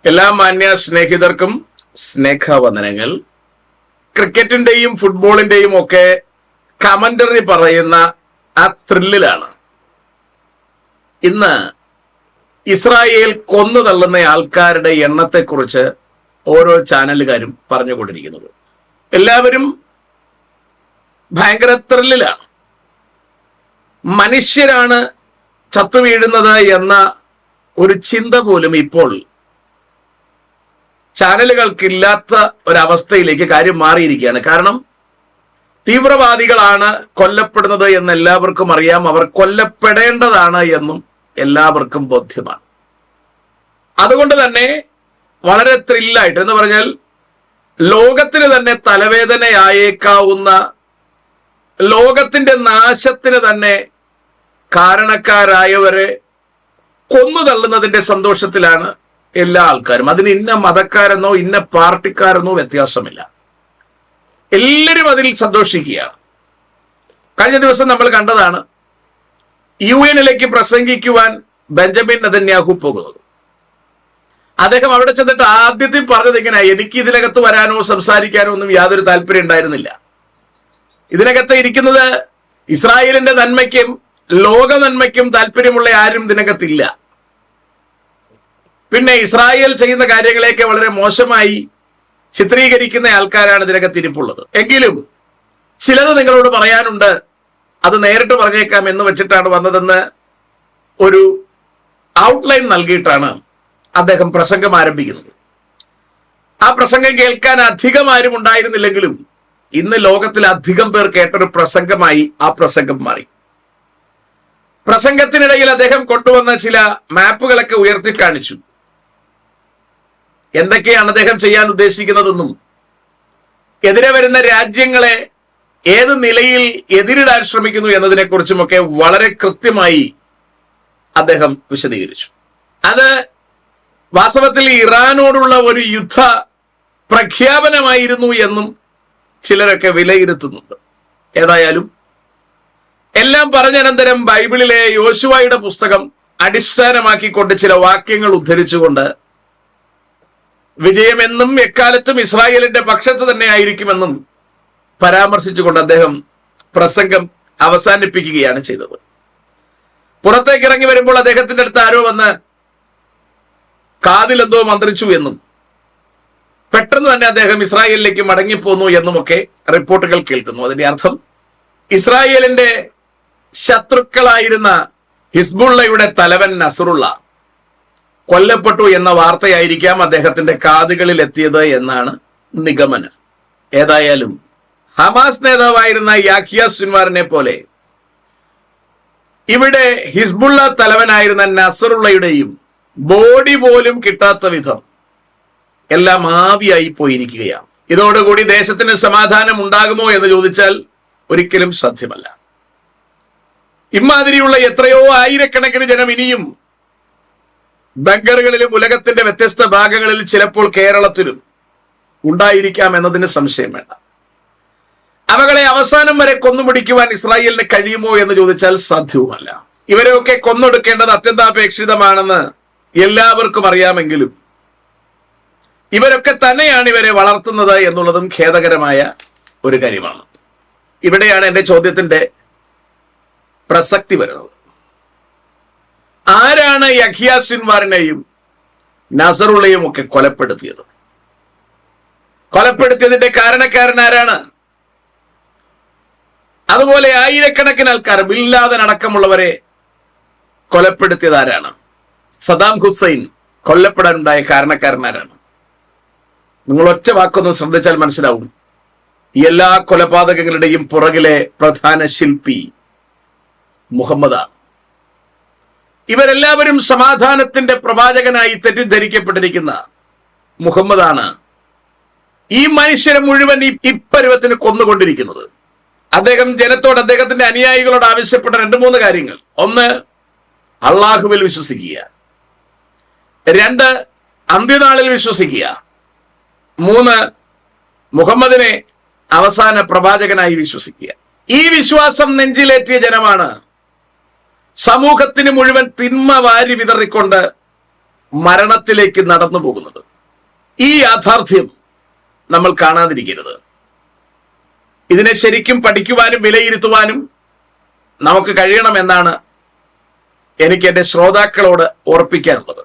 എല്ലാ മാന്യ സ്നേഹിതർക്കും സ്നേഹവന്ദനങ്ങൾ. ക്രിക്കറ്റിന്റെയും ഫുട്ബോളിന്റെയും ഒക്കെ കമന്ററി പറയുന്ന ആ ത്രില്ലിലാണ് ഇന്ന് ഇസ്രായേൽ കൊന്നു തള്ളുന്ന ആൾക്കാരുടെ എണ്ണത്തെക്കുറിച്ച് ഓരോ ചാനലുകാരും പറഞ്ഞുകൊണ്ടിരിക്കുന്നത്. എല്ലാവരും ഭയങ്കര ത്രില്ലിലാണ്. മനുഷ്യരാണ് ചത്തുവീഴുന്നത് എന്ന ഒരു ചിന്ത പോലും ഇപ്പോൾ ചാനലുകൾക്കില്ലാത്ത ഒരവസ്ഥയിലേക്ക് കാര്യം മാറിയിരിക്കുകയാണ്. കാരണം തീവ്രവാദികളാണ് കൊല്ലപ്പെടുന്നത് എന്ന് എല്ലാവർക്കും അറിയാം. അവർ കൊല്ലപ്പെടേണ്ടതാണ് എന്നും എല്ലാവർക്കും ബോധ്യമാണ്. അതുകൊണ്ട് തന്നെ വളരെ ത്രില്ലായിട്ട് എന്ന് പറഞ്ഞാൽ ലോകത്തിന് തന്നെ തലവേദനയായേക്കാവുന്ന, ലോകത്തിന്റെ നാശത്തിന് തന്നെ കാരണക്കാരായവരെ കൊന്നു തള്ളുന്നതിന്റെ സന്തോഷത്തിലാണ് എല്ലാ ആൾക്കാരും. അതിന് ഇന്ന മതക്കാരെന്നോ ഇന്ന പാർട്ടിക്കാരെന്നോ വ്യത്യാസമില്ല. എല്ലാവരും അതിൽ സന്തോഷിക്കുകയാണ്. കഴിഞ്ഞ ദിവസം നമ്മൾ കണ്ടതാണ് UN-ലേക്ക് പ്രസംഗിക്കുവാൻ ബെഞ്ചമിൻ നെതന്യാഹു പോകുന്നത്. അദ്ദേഹം അവിടെ ചെന്നിട്ട് ആദ്യത്തിൽ പറഞ്ഞത് ഇങ്ങനെ: എനിക്ക് ഇതിനകത്ത് വരാനോ സംസാരിക്കാനോ ഒന്നും യാതൊരു താല്പര്യം ഉണ്ടായിരുന്നില്ല. ഇതിനകത്ത് ഇരിക്കുന്നത് ഇസ്രായേലിന്റെ നന്മയ്ക്കും ലോക നന്മയ്ക്കും താല്പര്യമുള്ള ആരും ഇതിനകത്തില്ല. പിന്നെ ഇസ്രായേൽ ചെയ്യുന്ന കാര്യങ്ങളെയൊക്കെ വളരെ മോശമായി ചിത്രീകരിക്കുന്ന ആൾക്കാരാണ് ഇതിനകത്ത് ഇരിപ്പുള്ളത്. എങ്കിലും ചിലത് നിങ്ങളോട് പറയാനുണ്ട്, അത് നേരിട്ട് പറഞ്ഞേക്കാം എന്ന് വെച്ചിട്ടാണ് വന്നതെന്ന് ഒരു ഔട്ട്ലൈൻ നൽകിയിട്ടാണ് അദ്ദേഹം പ്രസംഗം ആരംഭിക്കുന്നത്. ആ പ്രസംഗം കേൾക്കാൻ അധികം ആരും ഉണ്ടായിരുന്നില്ലെങ്കിലും ഇന്ന് ലോകത്തിൽ അധികം പേർ കേട്ടൊരു പ്രസംഗമായി ആ പ്രസംഗം മാറി. പ്രസംഗത്തിനിടയിൽ അദ്ദേഹം കൊണ്ടുവന്ന ചില മാപ്പുകളൊക്കെ ഉയർത്തി കാണിച്ചു. എന്തൊക്കെയാണ് അദ്ദേഹം ചെയ്യാൻ ഉദ്ദേശിക്കുന്നതെന്നും എതിരെ വരുന്ന രാജ്യങ്ങളെ ഏത് നിലയിൽ എതിരിടാൻ ശ്രമിക്കുന്നു എന്നതിനെക്കുറിച്ചുമൊക്കെ വളരെ കൃത്യമായി അദ്ദേഹം വിശദീകരിച്ചു. അത് വാസ്തവത്തിൽ ഇറാനോടുള്ള ഒരു യുദ്ധ പ്രഖ്യാപനമായിരുന്നു എന്നും ചിലരൊക്കെ വിലയിരുത്തുന്നുണ്ട്. ഏതായാലും എല്ലാം പറഞ്ഞനന്തരം ബൈബിളിലെ യോശുവയുടെ പുസ്തകം അടിസ്ഥാനമാക്കിക്കൊണ്ട് ചില വാക്യങ്ങൾ ഉദ്ധരിച്ചുകൊണ്ട് വിജയമെന്നും എക്കാലത്തും ഇസ്രായേലിന്റെ പക്ഷത്ത് തന്നെ ആയിരിക്കുമെന്നും പരാമർശിച്ചുകൊണ്ട് അദ്ദേഹം പ്രസംഗം അവസാനിപ്പിക്കുകയാണ് ചെയ്തത്. പുറത്തേക്ക് ഇറങ്ങി വരുമ്പോൾ അദ്ദേഹത്തിന്റെ അടുത്ത് ആരോ വന്ന് കാതിലെന്തോ മന്ത്രിച്ചു എന്നും പെട്ടെന്ന് തന്നെ അദ്ദേഹം ഇസ്രായേലിലേക്ക് മടങ്ങിപ്പോന്നു എന്നുമൊക്കെ റിപ്പോർട്ടുകൾ കേൾക്കുന്നു. അതിന്റെ അർത്ഥം ഇസ്രായേലിന്റെ ശത്രുക്കളായിരുന്ന ഹിസ്ബുള്ളയുടെ തലവൻ നസറുള്ള കൊല്ലപ്പെട്ടു എന്ന വാർത്തയായിരിക്കാം അദ്ദേഹത്തിന്റെ കാതുകളിൽ എത്തിയത് എന്നാണ് നിഗമനം. ഏതായാലും ഹമാസ് നേതാവായിരുന്ന യാഹ്യ സിൻവാറിനെ പോലെ ഇവിടെ ഹിസ്ബുള്ള തലവനായിരുന്ന നസറുള്ളയുടെയും ബോഡി പോലും കിട്ടാത്ത വിധം എല്ലാം ആവിയായി പോയിരിക്കുകയാണ്. ഇതോടുകൂടി ദേശത്തിന് സമാധാനം ഉണ്ടാകുമോ എന്ന് ചോദിച്ചാൽ ഒരിക്കലും സാധ്യമല്ല. ഇമാതിരിയുള്ള എത്രയോ ആയിരക്കണക്കിന് ജനം ഇനിയും ബങ്കറുകളിലും ഉലകത്തിന്റെ വ്യത്യസ്ത ഭാഗങ്ങളിൽ ചിലപ്പോൾ കേരളത്തിലും ഉണ്ടായിരിക്കാം എന്നതിന് സംശയം വേണ്ട. അവകളെ അവസാനം വരെ കൊന്നുപിടിക്കുവാൻ ഇസ്രായേലിന് കഴിയുമോ എന്ന് ചോദിച്ചാൽ സാധ്യവുമല്ല. ഇവരെയൊക്കെ കൊന്നൊടുക്കേണ്ടത് അത്യന്താപേക്ഷിതമാണെന്ന് എല്ലാവർക്കും അറിയാമെങ്കിലും ഇവരൊക്കെ തന്നെയാണ് ഇവരെ വളർത്തുന്നത് എന്നുള്ളതും ഖേദകരമായ ഒരു കാര്യമാണ്. ഇവിടെയാണ് എന്റെ ചോദ്യത്തിന്റെ പ്രസക്തി വരുന്നത്. ആരാണ് യഹ്യ സിൻവാറിനെയും നസറുള്ളയും ഒക്കെ കൊലപ്പെടുത്തിയത്? കൊലപ്പെടുത്തിയതിന്റെ കാരണക്കാരൻ ആരാണ്? അതുപോലെ ആയിരക്കണക്കിന് ആൾക്കാർ, ബിൻ ലാദൻ അടക്കമുള്ളവരെ കൊലപ്പെടുത്തിയത് ആരാണ്? സദാം ഹുസൈൻ കൊല്ലപ്പെടാനുണ്ടായ കാരണക്കാരനാരാണ്? നിങ്ങൾ ഒറ്റ വാക്കൊന്ന് ശ്രദ്ധിച്ചാൽ മനസ്സിലാവും. എല്ലാ കൊലപാതകങ്ങളുടെയും പുറകിലെ പ്രധാന ശില്പി മുഹമ്മദാണ്. ഇവരെല്ലാവരും സമാധാനത്തിന്റെ പ്രവാചകനായി തെറ്റിദ്ധരിക്കപ്പെട്ടിരിക്കുന്ന മുഹമ്മദാണ് ഈ മനുഷ്യരെ മുഴുവൻ ഇപ്പരുവത്തിന് കൊന്നുകൊണ്ടിരിക്കുന്നത്. അദ്ദേഹം ജനത്തോട്, അദ്ദേഹത്തിന്റെ അനുയായികളോട് ആവശ്യപ്പെട്ട 2-3 കാര്യങ്ങൾ: 1, അള്ളാഹുവിൽ വിശ്വസിക്കുക; 2, അന്ത്യനാളിൽ വിശ്വസിക്കുക; 3, മുഹമ്മദിനെ അവസാന പ്രവാചകനായി വിശ്വസിക്കുക. ഈ വിശ്വാസം നെഞ്ചിലേറ്റിയ ജനമാണ് സമൂഹത്തിന് മുഴുവൻ തിന്മ വാരി വിതറിക്കൊണ്ട് മരണത്തിലേക്ക് നടന്നു പോകുന്നത്. ഈ യാഥാർത്ഥ്യം നമ്മൾ കാണാതിരിക്കരുത്. ഇതിനെ ശരിക്കും പഠിക്കുവാനും വിലയിരുത്തുവാനും നമുക്ക് കഴിയണമെന്നാണ് എനിക്ക് എൻ്റെ ശ്രോതാക്കളോട് ഓർപ്പിക്കാനുള്ളത്.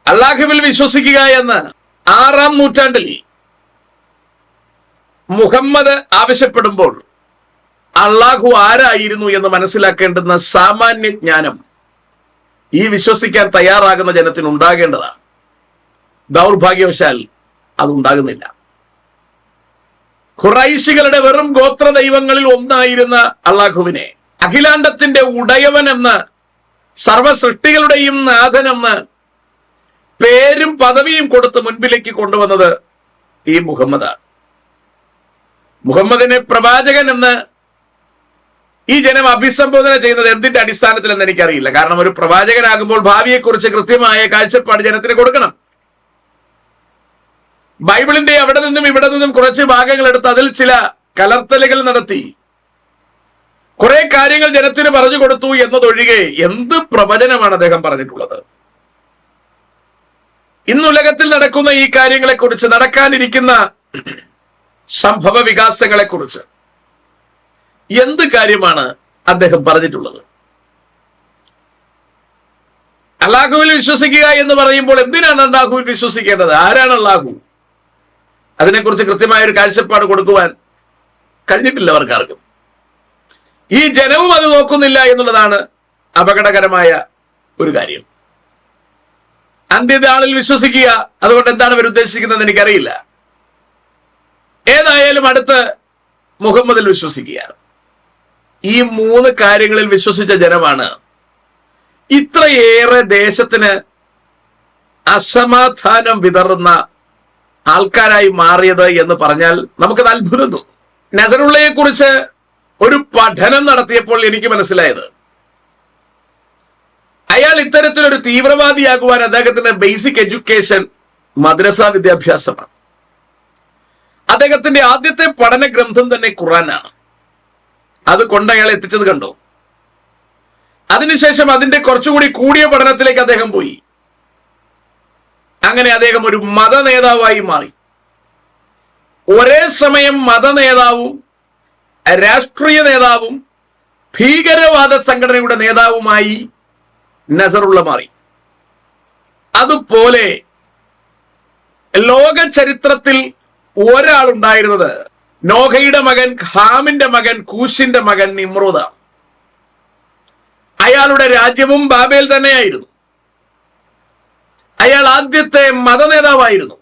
അല്ലാഹുവിൽ വിശ്വസിക്കുക എന്ന് 6-ാം നൂറ്റാണ്ടിൽ മുഹമ്മദ് ആവശ്യപ്പെടുമ്പോൾ അള്ളാഹു ആരായിരുന്നു എന്ന് മനസ്സിലാക്കേണ്ടുന്ന സാമാന്യ ജ്ഞാനം ഈ വിശ്വസിക്കാൻ തയ്യാറാകുന്ന ജനത്തിന് ഉണ്ടാകേണ്ടതാണ്. ദൗർഭാഗ്യവശാൽ അതുണ്ടാകുന്നില്ല. ഖുറൈശികളുടെ വെറും ഗോത്ര ദൈവങ്ങളിൽ ഒന്നായിരുന്ന അള്ളാഹുവിനെ അഖിലാണ്ടത്തിന്റെ ഉടയവൻ എന്ന്, സർവസൃഷ്ടികളുടെയും നാഥനെന്ന് പേരും പദവിയും കൊടുത്ത് മുൻപിലേക്ക് കൊണ്ടുവന്നത് ഈ മുഹമ്മദാണ്. മുഹമ്മദിനെ പ്രവാചകൻ എന്ന് ഈ ജനം അഭിസംബോധന ചെയ്യുന്നത് എന്തിന്റെ അടിസ്ഥാനത്തിലെന്ന് എനിക്കറിയില്ല. കാരണം ഒരു പ്രവാചകനാകുമ്പോൾ ഭാവിയെക്കുറിച്ച് കൃത്യമായ കാഴ്ചപ്പാട് ജനത്തിന് കൊടുക്കണം. ബൈബിളിന്റെ അവിടെ നിന്നും ഇവിടെ നിന്നും കുറച്ച് ഭാഗങ്ങൾ എടുത്ത് അതിൽ ചില കലർത്തലുകൾ നടത്തി കുറെ കാര്യങ്ങൾ ജനത്തിന് പറഞ്ഞു കൊടുത്തു എന്നതൊഴികെ എന്ത് പ്രവചനമാണ് അദ്ദേഹം പറഞ്ഞിട്ടുള്ളത്? ഇന്നുലകത്തിൽ നടക്കുന്ന ഈ കാര്യങ്ങളെക്കുറിച്ച്, നടക്കാനിരിക്കുന്ന സംഭവ വികാസങ്ങളെക്കുറിച്ച് എന്ത് കാര്യമാണ് അദ്ദേഹം പറഞ്ഞിട്ടുള്ളത്? അല്ലാഹുവിൽ വിശ്വസിക്കുക എന്ന് പറയുമ്പോൾ എന്തിനാണ് അല്ലാഹുവിൽ വിശ്വസിക്കേണ്ടത്? ആരാണ് അല്ലാഹു? അതിനെക്കുറിച്ച് കൃത്യമായ ഒരു കാഴ്ചപ്പാട് കൊടുക്കുവാൻ കഴിഞ്ഞിട്ടില്ല അവർക്കാർക്കും. ഈ ജനവും അത് നോക്കുന്നില്ല എന്നുള്ളതാണ് അപകടകരമായ ഒരു കാര്യം. അന്ത്യനാളിൽ വിശ്വസിക്കുക, അതുകൊണ്ട് എന്താണ് അവർ ഉദ്ദേശിക്കുന്നത് എനിക്കറിയില്ല. ഏതായാലും അടുത്ത് മുഹമ്മദിൽ വിശ്വസിക്കുക. ഈ 3 കാര്യങ്ങളിൽ വിശ്വസിച്ച ജനമാണ് ഇത്രയേറെ ദേശത്തിന് അസമാധാനം വിതറുന്ന ആൾക്കാരായി മാറിയത് എന്ന് പറഞ്ഞാൽ നമുക്കത് അത്ഭുതം തോന്നും. നസറുള്ളയെ കുറിച്ച് ഒരു പഠനം നടത്തിയപ്പോൾ എനിക്ക് മനസ്സിലായത് അയാൾ ഇത്തരത്തിലൊരു തീവ്രവാദിയാകുവാൻ അദ്ദേഹത്തിന്റെ ബേസിക് എഡ്യൂക്കേഷൻ മദ്രസ വിദ്യാഭ്യാസമാണ്. അദ്ദേഹത്തിന്റെ ആദ്യത്തെ പഠന ഗ്രന്ഥം തന്നെ ഖുർആനാണ്. അത് കൊണ്ട് അയാൾ എത്തിച്ചത് കണ്ടോ? അതിനുശേഷം അതിന്റെ കുറച്ചുകൂടി കൂടിയ പഠനത്തിലേക്ക് അദ്ദേഹം പോയി. അങ്ങനെ അദ്ദേഹം ഒരു മത നേതാവായി മാറി. ഒരേ സമയം മത നേതാവും രാഷ്ട്രീയ നേതാവും ഭീകരവാദ സംഘടനയുടെ നേതാവുമായി നസറുള്ള മാറി. അതുപോലെ ലോക ചരിത്രത്തിൽ ഒരാളുണ്ടായിരുന്നത് നോഹയുടെ മകൻ, ഹാമിന്റെ മകൻ, കൂശിന്റെ മകൻ നിമ്രോദ. അയാളുടെ രാജ്യവും ബാബേൽ തന്നെയായിരുന്നു. അയാൾ ആദ്യത്തെ മത നേതാവായിരുന്നു,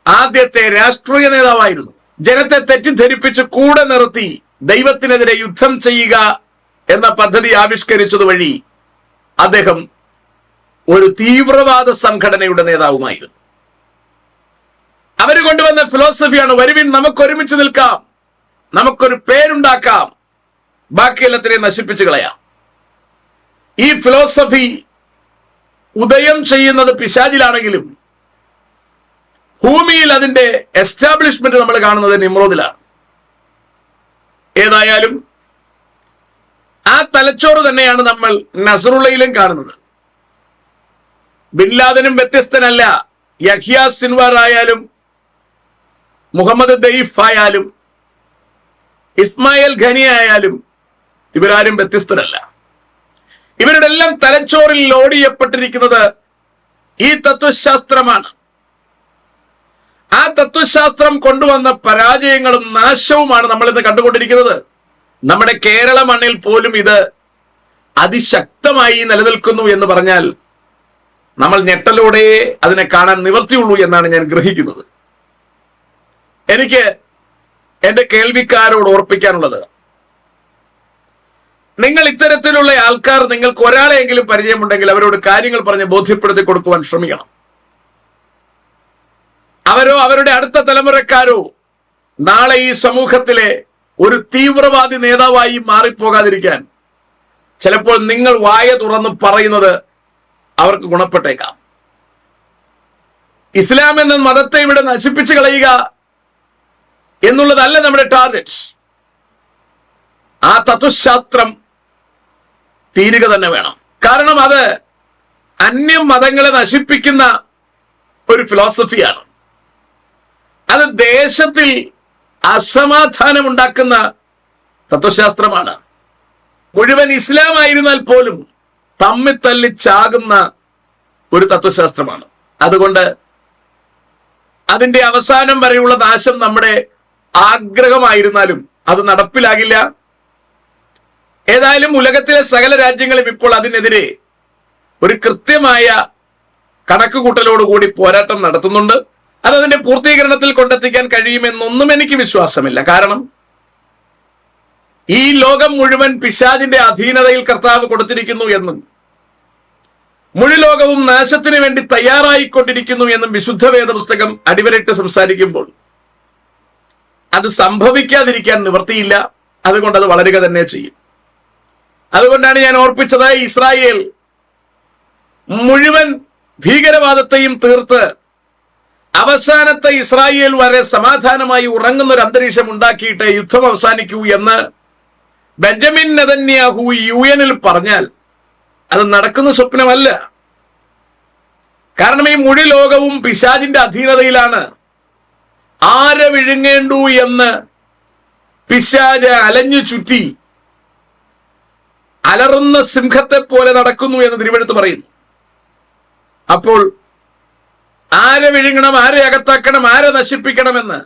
ആദ്യത്തെ രാഷ്ട്രീയ നേതാവായിരുന്നു. ജനത്തെ തെറ്റിദ്ധരിപ്പിച്ച് കൂടെ നിർത്തി ദൈവത്തിനെതിരെ യുദ്ധം ചെയ്യുക എന്ന പദ്ധതി ആവിഷ്കരിച്ചത് വഴി അദ്ദേഹം ഒരു തീവ്രവാദ സംഘടനയുടെ നേതാവുമായിരുന്നു. അവർ കൊണ്ടുവന്ന ഫിലോസഫിയാണ്, വരുവിൻ നമുക്ക് ഒരുമിച്ച് നിൽക്കാം, നമുക്കൊരു പേരുണ്ടാക്കാം, ബാക്കിയെല്ലാത്തിനെയും നശിപ്പിച്ചു കളയാം. ഈ ഫിലോസഫി ഉദയം ചെയ്യുന്നത് പിശാചിലാണെങ്കിലും ഭൂമിയിൽ അതിന്റെ എസ്റ്റാബ്ലിഷ്മെന്റ് നമ്മൾ കാണുന്നത് നിമ്രോദിലാണ്. ഏതായാലും ആ തലച്ചോറ് തന്നെയാണ് നമ്മൾ നസറുള്ളയിലും കാണുന്നത്. ബിൻ ലാദനും വ്യത്യസ്തനല്ല. യഹ്യ സിൻവാർ ആയാലും മുഹമ്മദ് ദൈഫ് ആയാലും ഇസ്മായിൽ ഖനി ആയാലും ഇവരാരും വ്യത്യസ്തരല്ല. ഇവരുടെ എല്ലാം തലച്ചോറിൽ ലോഡ് ചെയ്യപ്പെട്ടിരിക്കുന്നത് ഈ തത്വശാസ്ത്രമാണ്. ആ തത്വശാസ്ത്രം കൊണ്ടുവന്ന പരാജയങ്ങളും നാശവുമാണ് നമ്മൾ ഇന്ന് കണ്ടുകൊണ്ടിരിക്കുന്നത്. നമ്മുടെ കേരള മണ്ണിൽ പോലും ഇത് അതിശക്തമായി നിലനിൽക്കുന്നു എന്ന് പറഞ്ഞാൽ നമ്മൾ ഞെട്ടലോടെ അതിനെ കാണാൻ നിവർത്തിയുള്ളൂ എന്നാണ് ഞാൻ ഗ്രഹിക്കുന്നത്. എനിക്ക് എന്റെ കേൾവിക്കാരോട് ഓർപ്പിക്കാനുള്ളത്, നിങ്ങൾ ഇത്തരത്തിലുള്ള ആൾക്കാർ, നിങ്ങൾക്ക് ഒരാളെയെങ്കിലും പരിചയമുണ്ടെങ്കിൽ അവരോട് കാര്യങ്ങൾ പറഞ്ഞ് ബോധ്യപ്പെടുത്തി കൊടുക്കുവാൻ ശ്രമിക്കണം. അവരോ അവരുടെ അടുത്ത തലമുറക്കാരോ നാളെ ഈ സമൂഹത്തിലെ ഒരു തീവ്രവാദി നേതാവായി മാറിപ്പോകാതിരിക്കാൻ ചിലപ്പോൾ നിങ്ങൾ വായ തുറന്ന് പറയുന്നത് അവർക്ക് ഗുണപ്പെട്ടേക്കാം. ഇസ്ലാം എന്ന മതത്തെ ഇവിടെ നശിപ്പിച്ചു കളയുക എന്നുള്ളതല്ല നമ്മുടെ ടാർഗറ്റ്. ആ തത്വശാസ്ത്രം തീരുക തന്നെ വേണം. കാരണം അത് അന്യമതങ്ങളെ നശിപ്പിക്കുന്ന ഒരു ഫിലോസഫിയാണ്. അത് ദേശത്തിൽ അസമാധാനം ഉണ്ടാക്കുന്ന തത്വശാസ്ത്രമാണ്. മുഴുവൻ ഇസ്ലാം ആയിരുന്നാൽ പോലും തമ്മിൽ തല്ലി ചാകുന്ന ഒരു തത്വശാസ്ത്രമാണ്. അതുകൊണ്ട് അതിന്റെ അവസാനം വരെയുള്ള നാശം നമ്മുടെ ആഗ്രഹമായിരുന്നാലും അത് നടപ്പിലാകില്ല. ഏതായാലും ഉലകത്തിലെ സകല രാജ്യങ്ങളും ഇപ്പോൾ അതിനെതിരെ ഒരു കൃത്യമായ കണക്കുകൂട്ടലോടുകൂടി പോരാട്ടം നടത്തുന്നുണ്ട്. അതതിന്റെ പൂർത്തീകരണത്തിൽ കൊണ്ടെത്തിക്കാൻ കഴിയുമെന്നൊന്നും എനിക്ക് വിശ്വാസമില്ല. കാരണം ഈ ലോകം മുഴുവൻ പിശാചിന്റെ അധീനതയിൽ കർത്താവ് കൊടുത്തിരിക്കുന്നു എന്നും മുഴു ലോകവും നാശത്തിന് വേണ്ടി തയ്യാറായിക്കൊണ്ടിരിക്കുന്നു എന്നും വിശുദ്ധ വേദപുസ്തകം അടിവരയിട്ട് സംസാരിക്കുമ്പോൾ അത് സംഭവിക്കാതിരിക്കാൻ നിവൃത്തിയില്ല. അതുകൊണ്ട് അത് വളരുക തന്നെ ചെയ്യും. അതുകൊണ്ടാണ് ഞാൻ ഓർപ്പിച്ചത്, ഇസ്രായേൽ മുഴുവൻ ഭീകരവാദത്തെയും തീർത്ത് അവസാനത്തെ ഇസ്രായേൽ വരെ സമാധാനമായി ഉറങ്ങുന്ന ഒരു അന്തരീക്ഷം ഉണ്ടാക്കിയിട്ട് യുദ്ധം അവസാനിക്കൂ എന്ന് ബെഞ്ചമിൻ നെതന്യാഹു UN പറഞ്ഞാൽ അത് നടക്കുന്ന സ്വപ്നമല്ല. കാരണം ഈ മുഴു ലോകവും പിശാചിന്റെ അധീനതയിലാണ്. ആരെ വിഴുങ്ങേണ്ടു എന്ന് പിശാച് അലഞ്ഞു ചുറ്റി അലറുന്ന സിംഹത്തെ പോലെ നടക്കുന്നു എന്ന് തിരുവെഴുത്ത് പറയുന്നു. അപ്പോൾ ആരെ വിഴുങ്ങണം, ആരെ അകത്താക്കണം, ആരെ നശിപ്പിക്കണമെന്ന്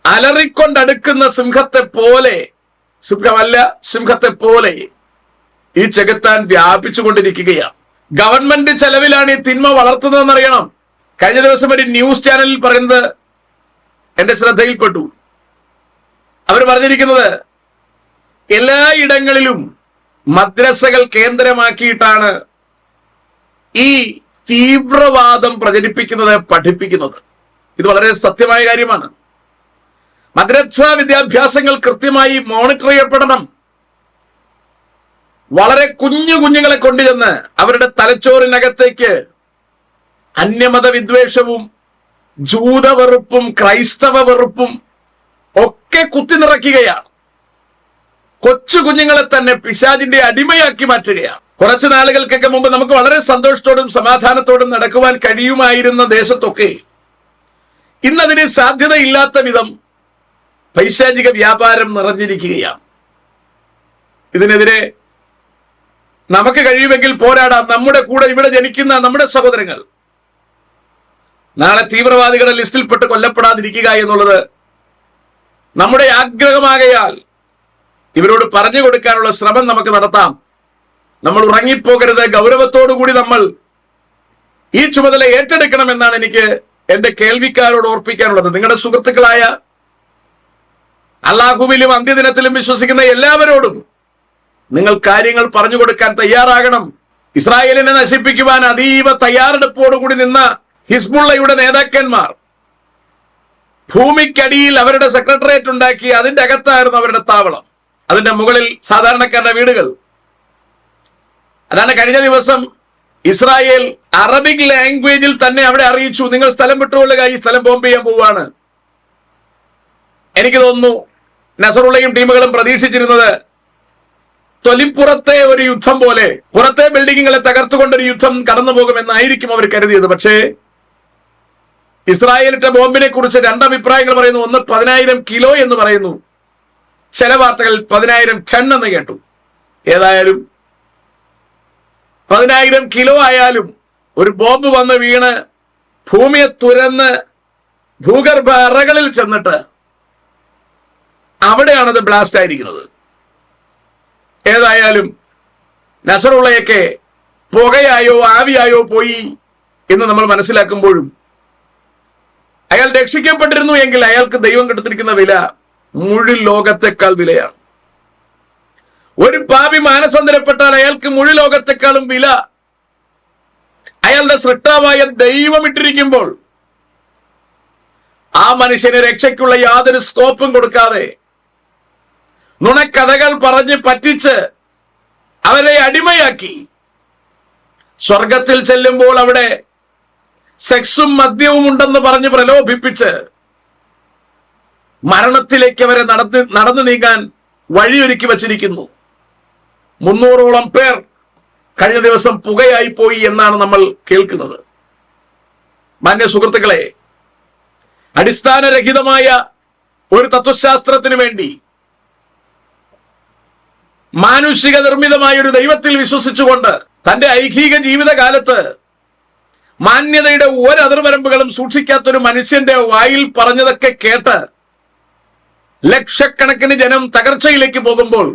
അലറിക്കൊണ്ടടുക്കുന്ന സിംഹത്തെ പോലെ, സിംഹമല്ല സിംഹത്തെ പോലെ ഈ ചെകുത്താൻ വ്യാപിച്ചുകൊണ്ടിരിക്കുകയാണ്. ഗവൺമെന്റ് ചെലവിലാണ് ഈ തിന്മ വളർത്തുന്നതെന്നറിയണം. കഴിഞ്ഞ ദിവസം ഒരു ന്യൂസ് ചാനലിൽ പറയുന്നത് എന്റെ ശ്രദ്ധയിൽപ്പെട്ടു. അവർ പറഞ്ഞിരിക്കുന്നത് എല്ലായിടങ്ങളിലും മദ്രസകൾ കേന്ദ്രമാക്കിയിട്ടാണ് ഈ തീവ്രവാദം പ്രചരിപ്പിക്കുന്നത്, പഠിപ്പിക്കുന്നത്. ഇത് വളരെ സത്യമായ കാര്യമാണ്. മദ്രസ വിദ്യാഭ്യാസങ്ങൾ കൃത്യമായി മോണിറ്റർ ചെയ്യപ്പെടണം. വളരെ കുഞ്ഞുങ്ങളെ കൊണ്ടുചെന്ന് അവരുടെ തലച്ചോറിനകത്തേക്ക് അന്യമത വിദ്വേഷവും ജൂതവെറുപ്പും ക്രൈസ്തവ വെറുപ്പും ഒക്കെ കുത്തി നിറയ്ക്കുകയാണ്. കൊച്ചു കുഞ്ഞുങ്ങളെ തന്നെ പിശാചിന്റെ അടിമയാക്കി മാറ്റുകയാണ്. കുറച്ചു നാളുകൾക്കൊക്കെ മുമ്പ് നമുക്ക് വളരെ സന്തോഷത്തോടും സമാധാനത്തോടും നടക്കുവാൻ കഴിയുമായിരുന്ന ദേശത്തൊക്കെ ഇന്നതിന് സാധ്യതയില്ലാത്ത വിധം പൈശാചിക വ്യാപാരം നിറഞ്ഞിരിക്കുകയാണ്. ഇതിനെതിരെ നമുക്ക് കഴിയുമെങ്കിൽ പോരാടാം. നമ്മുടെ കൂടെ ഇവിടെ ജനിക്കുന്ന നമ്മുടെ സഹോദരങ്ങൾ നാളെ തീവ്രവാദികളുടെ ലിസ്റ്റിൽപ്പെട്ട് കൊല്ലപ്പെടാതിരിക്കുക എന്നുള്ളത് നമ്മുടെ ആഗ്രഹമാകയാൽ ഇവരോട് പറഞ്ഞു കൊടുക്കാനുള്ള ശ്രമം നമുക്ക് നടത്താം. നമ്മൾ ഉറങ്ങിപ്പോകരുത്. ഗൗരവത്തോടുകൂടി നമ്മൾ ഈ ചുമതല ഏറ്റെടുക്കണമെന്നാണ് എനിക്ക് എന്റെ കേൾവിക്കാരോട് ഓർപ്പിക്കാനുള്ളത്. നിങ്ങളുടെ സുഹൃത്തുക്കളായ അല്ലാഹുവിലും അന്ത്യദിനത്തിലും വിശ്വസിക്കുന്ന എല്ലാവരോടും നിങ്ങൾ കാര്യങ്ങൾ പറഞ്ഞു കൊടുക്കാൻ തയ്യാറാകണം. ഇസ്രായേലിനെ നശിപ്പിക്കുവാൻ അതീവ തയ്യാറെടുപ്പോടുകൂടി നിന്ന ഹിസ്ബുള്ളയുടെ നേതാക്കന്മാർ ഭൂമിക്കടിയിൽ അവരുടെ സെക്രട്ടേറിയറ്റ് ഉണ്ടാക്കി അതിന്റെ അകത്തായിരുന്നു അവരുടെ താവളം. അതിന്റെ മുകളിൽ സാധാരണക്കാരുടെ വീടുകൾ. അതാണ് കഴിഞ്ഞ ദിവസം ഇസ്രായേൽ അറബിക് ലാംഗ്വേജിൽ തന്നെ അവിടെ അറിയിച്ചു, നിങ്ങൾ സ്ഥലം വിട്ടുകൊള്ളുക, ഈ സ്ഥലം ബോംബ് ചെയ്യാൻ പോവുകയാണ്. എനിക്ക് തോന്നുന്നു നസറുള്ളയും ടീമുകളും പ്രതീക്ഷിച്ചിരുന്നത് തൊലിപ്പുറത്തെ ഒരു യുദ്ധം പോലെ പുറത്തെ ബിൽഡിങ്ങുകളെ തകർത്തുകൊണ്ടൊരു യുദ്ധം കടന്നു പോകുമെന്നായിരിക്കും അവർ കരുതിയത്. പക്ഷേ ഇസ്രായേലിന്റെ ബോംബിനെ കുറിച്ച് രണ്ടഭിപ്രായങ്ങൾ പറയുന്നു. ഒന്ന് 10,000 കിലോ എന്ന് പറയുന്നു, ചില വാർത്തകൾ 10,000 ടൺ എന്ന് കേട്ടു. ഏതായാലും 10,000 കിലോ ആയാലും ഒരു ബോംബ് വന്ന് വീണ് ഭൂമിയെ തുരന്ന് ഭൂഗർഭ അറകളിൽ ചെന്നിട്ട് അവിടെയാണത് ബ്ലാസ്റ്റ് ആയിരിക്കുന്നത്. ഏതായാലും നസറുള്ളയൊക്കെ പുകയായോ ആവിയായോ പോയി എന്ന് നമ്മൾ മനസ്സിലാക്കുമ്പോഴും അയാൾ രക്ഷിക്കപ്പെട്ടിരുന്നു എങ്കിൽ അയാൾക്ക് ദൈവം കൊടുത്തിരിക്കുന്ന വില മുഴുവൻ ലോകത്തെക്കാൾ വിലയാണ്. ഒരു പാപി മാനസാന്തരപ്പെട്ടാൽ അയാൾക്ക് മുഴുവൻ ലോകത്തെക്കാളും വില അയാളുടെ സൃഷ്ടാവായ ദൈവം ഇട്ടിരിക്കുമ്പോൾ ആ മനുഷ്യന് രക്ഷയ്ക്കുള്ള യാതൊരു സ്കോപ്പും കൊടുക്കാതെ നുണക്കഥകൾ പറഞ്ഞ് പറ്റിച്ച് അവരെ അടിമയാക്കി സ്വർഗത്തിൽ ചെല്ലുമ്പോൾ അവിടെ സെക്സും മദ്യവും ഉണ്ടെന്ന് പറഞ്ഞ് പ്രലോഭിപ്പിച്ച് മരണത്തിലേക്ക് അവരെ നടന്നു നീങ്ങാൻ വഴിയൊരുക്കി വച്ചിരിക്കുന്നു. 300ഓളം പേർ കഴിഞ്ഞ ദിവസം പുകയായി പോയി എന്നാണ് നമ്മൾ കേൾക്കുന്നത്. മാന്യ സുഹൃത്തുക്കളെ, അടിസ്ഥാനരഹിതമായ ഒരു തത്വശാസ്ത്രത്തിന് വേണ്ടി മാനുഷിക നിർമ്മിതമായ ഒരു ദൈവത്തിൽ വിശ്വസിച്ചുകൊണ്ട് തന്റെ ഐഹിക ജീവിതകാലത്ത് മാന്യതയുടെ ഒരതിർവരമ്പുകളും സൂക്ഷിക്കാത്തൊരു മനുഷ്യന്റെ വായിൽ പറഞ്ഞതൊക്കെ കേട്ട് ലക്ഷക്കണക്കിന് ജനം തകർച്ചയിലേക്ക് പോകുമ്പോൾ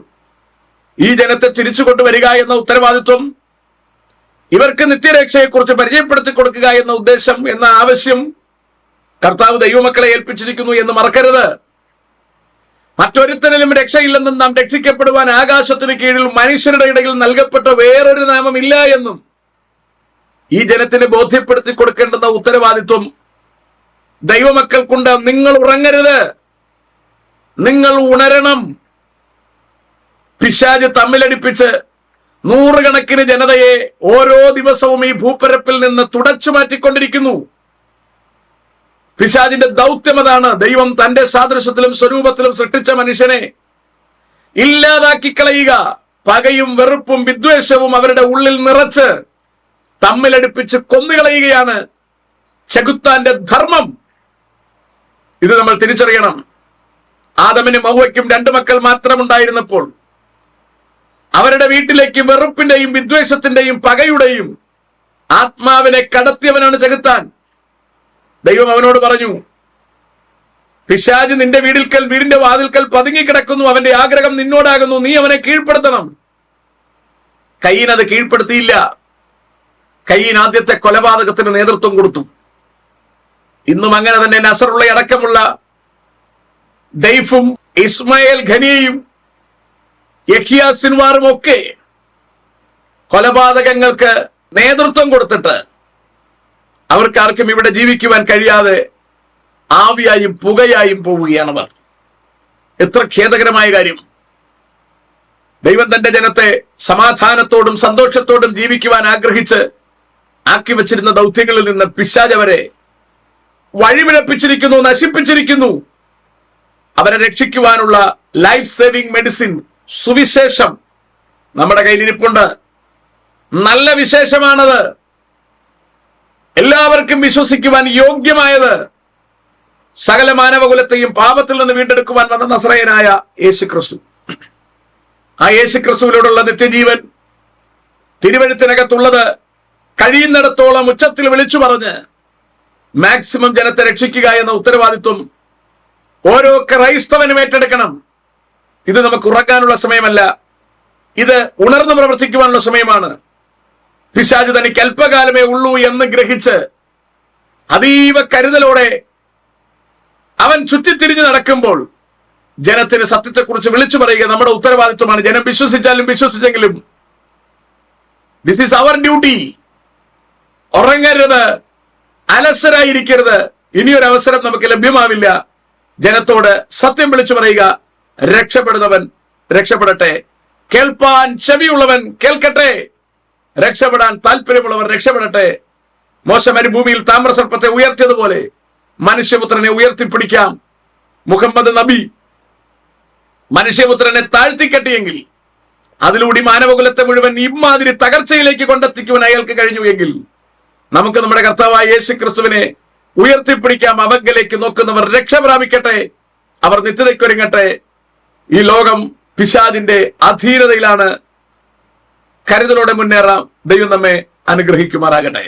ഈ ജനത്തെ തിരിച്ചു കൊണ്ടുവരിക എന്ന ഉത്തരവാദിത്വം, ഇവർക്ക് നിത്യരക്ഷയെക്കുറിച്ച് പരിചയപ്പെടുത്തി കൊടുക്കുക എന്ന ഉദ്ദേശം, എന്ന ആവശ്യം കർത്താവ് ദൈവമക്കളെ ഏൽപ്പിച്ചിരിക്കുന്നു എന്ന് മറക്കരുത്. മറ്റൊരുത്തനിലും രക്ഷയില്ലെന്നും നാം രക്ഷിക്കപ്പെടുവാൻ ആകാശത്തിന് കീഴിൽ മനുഷ്യരുടെ ഇടയിൽ നൽകപ്പെട്ട വേറൊരു നാമമില്ല എന്നും ഈ ജനത്തിന് ബോധ്യപ്പെടുത്തി കൊടുക്കേണ്ടുന്ന ഉത്തരവാദിത്വം ദൈവമക്കൾക്കുണ്ട്. നിങ്ങൾ ഉറങ്ങരുത്, നിങ്ങൾ ഉണരണം. പിശാച് തമ്മിലടിപ്പിച്ച് നൂറുകണക്കിന് ജനതയെ ഓരോ ദിവസവും ഈ ഭൂപ്പരപ്പിൽ നിന്ന് തുടച്ചു മാറ്റിക്കൊണ്ടിരിക്കുന്നു. പിശാചിന്റെ ദൗത്യം അതാണ്. ദൈവം തന്റെ സാദൃശ്യത്തിലും സ്വരൂപത്തിലും സൃഷ്ടിച്ച മനുഷ്യനെ ഇല്ലാതാക്കി കളയുക. പകയും വെറുപ്പും വിദ്വേഷവും അവരുടെ ഉള്ളിൽ നിറച്ച് തമ്മിലടിപ്പിച്ച് കൊന്നുകളയുകയാണ് ചെകുത്താന്റെ ധർമ്മം. ഇത് നമ്മൾ തിരിച്ചറിയണം. ആദമിനും ഹവ്വയ്ക്കും 2 മക്കൾ മാത്രമുണ്ടായിരുന്നപ്പോൾ അവരുടെ വീട്ടിലേക്ക് വെറുപ്പിന്റെയും വിദ്വേഷത്തിന്റെയും പകയുടെയും ആത്മാവിനെ കടത്തിയവനാണ് ചെകുത്താൻ. ദൈവം അവനോട് പറഞ്ഞു, പിശാച് നിന്റെ വീടിന്റെ വാതിൽക്കൽ പതുങ്ങിക്കിടക്കുന്നു, അവന്റെ ആഗ്രഹം നിന്നോടാകുന്നു, നീ അവനെ കീഴ്പ്പെടുത്തണം. കയീൻ അത് കീഴ്പ്പെടുത്തിയില്ല. കയീൻ ആദ്യത്തെ കൊലപാതകത്തിന് നേതൃത്വം കൊടുത്തു. ഇന്നും അങ്ങനെ തന്നെ നസറുള്ള അടക്കമുള്ള ദൈഫും ഇസ്മായേൽ ഖനിയയും യഹിയാ സിൻവാറും ഒക്കെ കൊലപാതകങ്ങൾക്ക് നേതൃത്വം കൊടുത്തിട്ട് അവർക്കാർക്കും ഇവിടെ ജീവിക്കുവാൻ കഴിയാതെ ആവിയായും പുകയായും പോവുകയാണ് അവർ. എത്ര ഖേദകരമായ കാര്യം! ദൈവം തന്റെ ജനത്തെ സമാധാനത്തോടും സന്തോഷത്തോടും ജീവിക്കുവാൻ ആഗ്രഹിച്ച് ആക്കി വച്ചിരുന്ന ദൗത്യങ്ങളിൽ നിന്ന് പിശാച് അവരെ വഴിപിഴപ്പിച്ചിരിക്കുന്നു, നശിപ്പിച്ചിരിക്കുന്നു. അവരെ രക്ഷിക്കുവാനുള്ള ലൈഫ് സേവിംഗ് മെഡിസിൻ സുവിശേഷം നമ്മുടെ കയ്യിലിരിപ്പുണ്ട്. നല്ല വിശേഷമാണത്. എല്ലാവർക്കും വിശ്വസിക്കുവാൻ യോഗ്യമായത്, സകല മാനവകുലത്തെയും പാപത്തിൽ നിന്ന് വീണ്ടെടുക്കുവാൻ വന്ന നസറയനായ യേശുക്രിസ്തു. ആ യേശുക്രിസ്തുവിനോടുള്ള നിത്യജീവൻ തിരുവഴുത്തിനകത്തുള്ളത് കഴിയുന്നിടത്തോളം ഉച്ചത്തിൽ വിളിച്ചു പറഞ്ഞ് മാക്സിമം ജനത്തെ രക്ഷിക്കുക എന്ന ഉത്തരവാദിത്വം ഓരോ ക്രൈസ്തവനും ഏറ്റെടുക്കണം. ഇത് നമുക്ക് ഉറങ്ങാനുള്ള സമയമല്ല, ഇത് ഉണർന്നു പ്രവർത്തിക്കുവാനുള്ള സമയമാണ്. പിശാച് തനിക്ക് അല്പകാലമേ ഉള്ളൂ എന്ന് ഗ്രഹിച്ച് അതീവ കരുതലോടെ അവൻ ചുറ്റിത്തിരിഞ്ഞ് നടക്കുമ്പോൾ ജനത്തിന് സത്യത്തെക്കുറിച്ച് വിളിച്ചു പറയുക നമ്മുടെ ഉത്തരവാദിത്വമാണ്. ജനം വിശ്വസിച്ചാലും വിശ്വസിച്ചെങ്കിലും ദിസ് ഈസ് അവർ ഡ്യൂട്ടി. ഉറങ്ങരുത്, അലസരായിരിക്കരുത്. ഇനിയൊരു അവസരം നമുക്ക് ലഭ്യമാവില്ല. ജനത്തോട് സത്യം വിളിച്ചു പറയുക. രക്ഷപ്പെടുന്നവൻ രക്ഷപ്പെടട്ടെ, കേൾപ്പാൻ ചെവിയുള്ളവൻ കേൾക്കട്ടെ, രക്ഷപ്പെടാൻ താല്പര്യമുള്ളവർ രക്ഷപ്പെടട്ടെ. മോശ മരുഭൂമിയിൽ താമ്രസർപ്പത്തെ ഉയർത്തിയതുപോലെ മനുഷ്യപുത്രനെ ഉയർത്തിപ്പിടിക്കാം. മുഹമ്മദ് നബി മനുഷ്യപുത്രനെ താഴ്ത്തിക്കെട്ടിയെങ്കിൽ അതിലൂടെ മാനവകുലത്തെ മുഴുവൻ ഇമാതിരി തകർച്ചയിലേക്ക് കൊണ്ടെത്തിക്കുവാൻ അയാൾക്ക് കഴിഞ്ഞു എങ്കിൽ നമുക്ക് നമ്മുടെ കർത്താവായ യേശുക്രിസ്തുവിനെ ഉയർത്തിപ്പിടിക്കാം. അവങ്കലേക്ക് നോക്കുന്നവർ രക്ഷ പ്രാപിക്കട്ടെ, അവർ നിത്യതയ്ക്കൊരുങ്ങട്ടെ. ഈ ലോകം പിശാചിന്റെ അധീനതയിലാണ്. കരുതലോടെ മുന്നേറാം. ദൈവം നമ്മെ അനുഗ്രഹിക്കുമാറാകട്ടെ.